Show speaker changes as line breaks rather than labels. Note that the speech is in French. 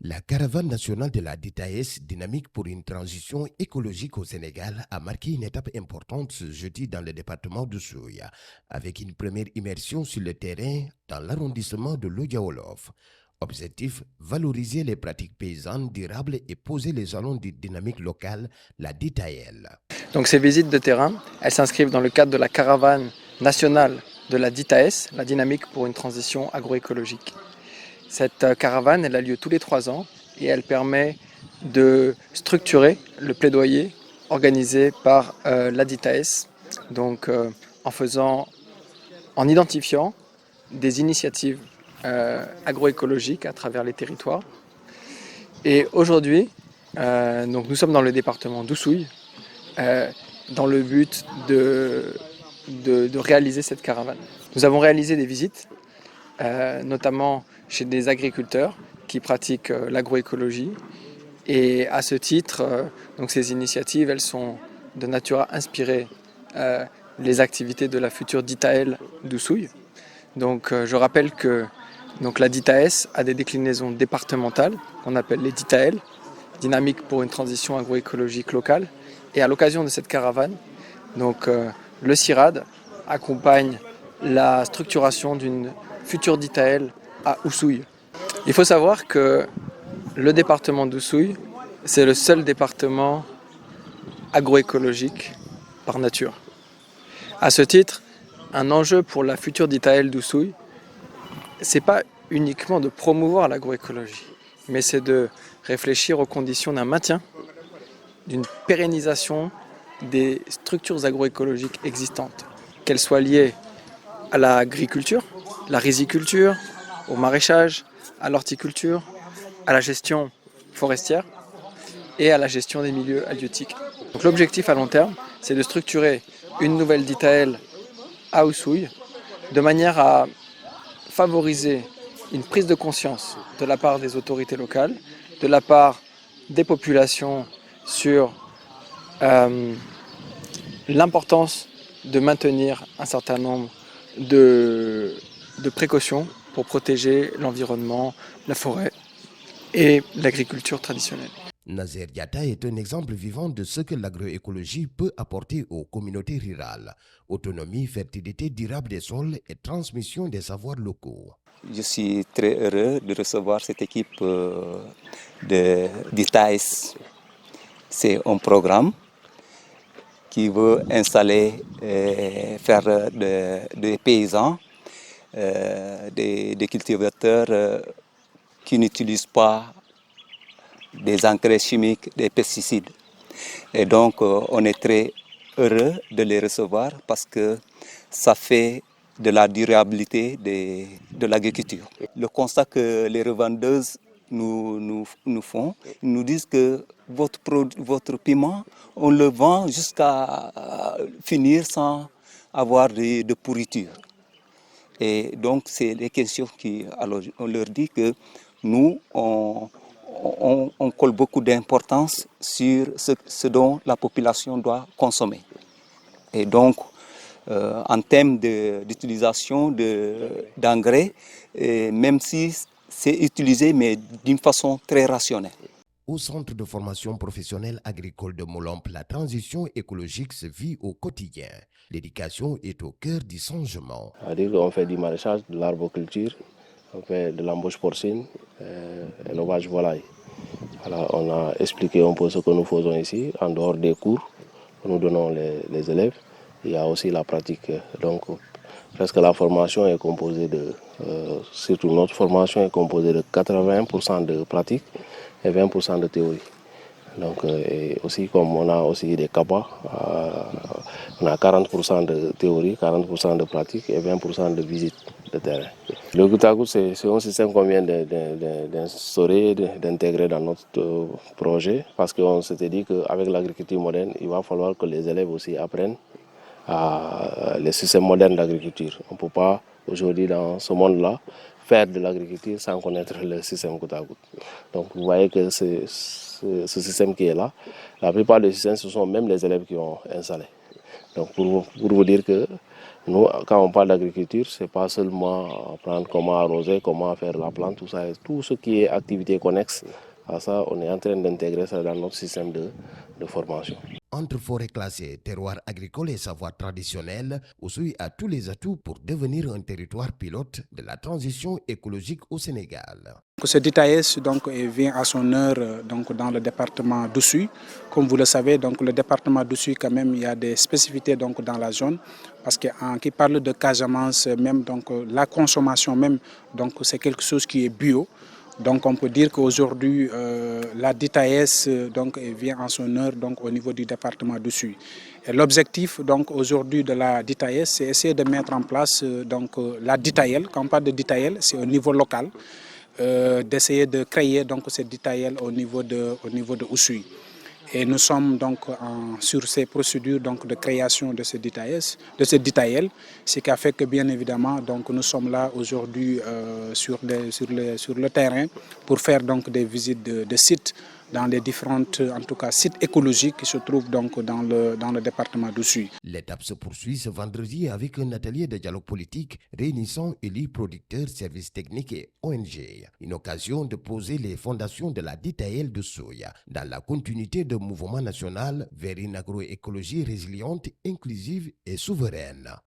La caravane nationale de la DITAES, dynamique pour une transition écologique au Sénégal, a marqué une étape importante ce jeudi dans le département de Souya, avec une première immersion sur le terrain dans l'arrondissement de Lodja-Wolof. Objectif, valoriser les pratiques paysannes durables et poser les jalons d'une dynamique locale, la DITAEL.
Donc ces visites de terrain, elles s'inscrivent dans le cadre de la caravane nationale de la DITAES, la dynamique pour une transition agroécologique. Cette caravane, elle a lieu tous les 3 ans et elle permet de structurer le plaidoyer organisé par la DITAES, donc en identifiant des initiatives agroécologiques à travers les territoires. Et aujourd'hui, nous sommes dans le département d'Oussouye, dans le but de réaliser cette caravane. Nous avons réalisé des visites, notamment chez des agriculteurs qui pratiquent l'agroécologie. Et à ce titre, donc ces initiatives, elles sont de nature à inspirer les activités de la future DITAEL d'Oussouye. Donc je rappelle que la DITAES a des déclinaisons départementales qu'on appelle les DITAEL, dynamique pour une transition agroécologique locale. Et à l'occasion de cette caravane, le CIRAD accompagne la structuration d'une future DITAEL à Oussouye. Il faut savoir que le département d'Oussouye, c'est le seul département agroécologique par nature. À ce titre, un enjeu pour la future DITAEL d'Oussouye, c'est pas uniquement de promouvoir l'agroécologie, mais c'est de réfléchir aux conditions d'un maintien, d'une pérennisation des structures agroécologiques existantes, qu'elles soient liées à l'agriculture, la riziculture, au maraîchage, à l'horticulture, à la gestion forestière et à la gestion des milieux halieutiques. Donc l'objectif à long terme, c'est de structurer une nouvelle DITAEL à Oussouye de manière à favoriser une prise de conscience de la part des autorités locales, de la part des populations sur l'importance de maintenir un certain nombre de précautions pour protéger l'environnement, la forêt et l'agriculture traditionnelle.
Nazer Diatta est un exemple vivant de ce que l'agroécologie peut apporter aux communautés rurales. Autonomie, fertilité durable des sols et transmission des savoirs locaux.
Je suis très heureux de recevoir cette équipe de DITAES. C'est un programme qui veut installer, faire des paysans, des cultivateurs qui n'utilisent pas des engrais chimiques, des pesticides. Et donc, on est très heureux de les recevoir parce que ça fait de la durabilité de l'agriculture. Le constat que les revendeuses nous font, ils nous disent que votre piment, on le vend jusqu'à finir sans avoir de pourriture. Et donc, c'est des questions alors, on leur dit que nous, on colle beaucoup d'importance sur ce dont la population doit consommer. Et donc, en termes d'utilisation d'engrais, même si c'est utilisé, mais d'une façon très rationnelle.
Au Centre de formation professionnelle agricole de Moulombe, la transition écologique se vit au quotidien. L'éducation est au cœur du changement.
C'est-à-dire qu'on fait du maraîchage, de l'arboriculture, on fait de l'embauche porcine, élevage volaille. Alors, on a expliqué un peu ce que nous faisons ici, en dehors des cours que nous donnons les élèves. Il y a aussi la pratique. Donc, presque la formation est composée surtout notre formation est composée de 80% de pratique et 20% de théorie. Donc, et aussi, comme on a aussi des CAPA, on a 40% de théorie, 40% de pratique et 20% de visite de terrain. Le goutte à goutte, c'est un système qu'on vient d'instaurer, d'intégrer dans notre projet, parce qu'on s'était dit qu'avec l'agriculture moderne, il va falloir que les élèves aussi apprennent les systèmes modernes d'agriculture. On ne peut pas, aujourd'hui, dans ce monde-là, faire de l'agriculture sans connaître le système goutte à goutte. Donc, vous voyez que ce système qui est là, la plupart des systèmes, ce sont même les élèves qui ont installé. Donc pour vous dire que nous, quand on parle d'agriculture, c'est pas seulement apprendre comment arroser, comment faire la plante, tout ce qui est activité connexe à ça, on est en train d'intégrer ça dans notre système de formation.
Entre forêts classées, terroirs agricoles et savoirs traditionnels, Oussouye a tous les atouts pour devenir un territoire pilote de la transition écologique au Sénégal.
Ce DITAES vient à son heure dans le département d'Oussouye. Comme vous le savez, le département d'Oussouye, quand même, il y a des spécificités dans la zone. Parce qui parle de Casamance, même la consommation même, c'est quelque chose qui est bio. Donc on peut dire qu'aujourd'hui, la DITAES vient en son heure au niveau du département d'Oussouye. Et l'objectif aujourd'hui de la DITAES, c'est essayer de mettre en place la DITAEL. Quand on parle de DITAEL, c'est au niveau local, d'essayer de créer cette DITAEL au niveau de Oussouye. Et nous sommes sur ces procédures de création de ce DITAEL, ce qui a fait que bien évidemment nous sommes là aujourd'hui sur le terrain pour faire des visites de sites dans les différentes sites écologiques qui se trouvent dans le département d'Oussouye.
L'étape se poursuit ce vendredi avec un atelier de dialogue politique réunissant élus, producteurs, services techniques et ONG. Une occasion de poser les fondations de la DITAEL de Soya dans la continuité d'un mouvement national vers une agroécologie résiliente, inclusive et souveraine.